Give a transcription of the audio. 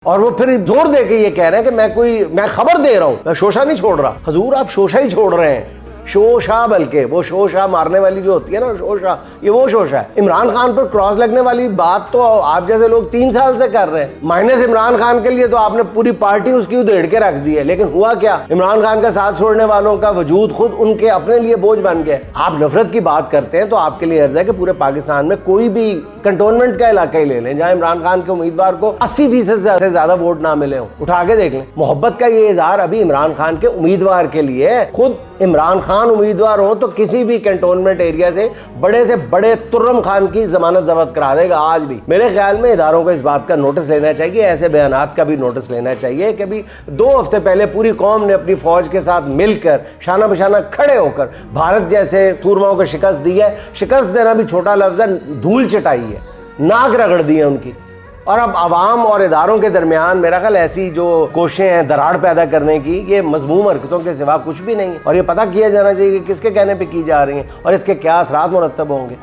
और वो फिर जोर दे के ये कह रहे हैं कि मैं खबर दे रहा हूं, मैं शोशा नहीं छोड़ रहा। हजूर आप शोशा ही छोड़ रहे हैं, शोशा, बल्कि वो शोशा मारने वाली जो होती है ना शोशा, ये वो शोशा है। इमरान खान पर क्रॉस लगने वाली बात तो आप जैसे लोग 3 साल से कर रहे हैं। माइनस इमरान खान के लिए तो आपने पूरी पार्टी उसकी उधेड़ के रख दी है, लेकिन हुआ क्या, इमरान खान का साथ छोड़ने वालों का वजूद खुद उनके अपने लिए बोझ बन गया। आप नफरत की बात करते हैं तो आपके लिए अर्ज है कि पूरे पाकिस्तान में कोई भी कंटोनमेंट का इलाका ही ले लें जहां इमरान खान के उम्मीदवार को 80% से ज्यादा वोट ना मिले हों, उठा के देख लें। मोहब्बत का ये इजहार अभी इमरान खान के उम्मीदवार के लिए, खुद इमरान खान उम्मीदवार हो तो किसी भी कंटोनमेंट एरिया से बड़े तुर्रम खान की जमानत जब्त करा देगा आज भी। मेरे ख्याल में इदारों को इस बात का नोटिस लेना चाहिए, ऐसे बयानात का भी नोटिस लेना चाहिए कि अभी 2 हफ्ते पहले पूरी कौम ने अपनी फौज के साथ मिलकर शाना बशाना खड़े होकर भारत जैसे सूरमाओं को शिकस्त दी है। शिकस्त देना भी छोटा लफ्ज है, धूल चटाई है, नाक रगड़ दी है उनकी। और अब अवाम और इदारों के दरमियान मेरा ख्याल ऐसी जो कोशिशें हैं दरार पैदा करने की, ये मजमूम हरकतों के सिवा कुछ भी नहीं है। और ये पता किया जाना चाहिए कि किसके कहने पे की जा रही हैं और इसके क्या असरात मुरत्तब होंगे।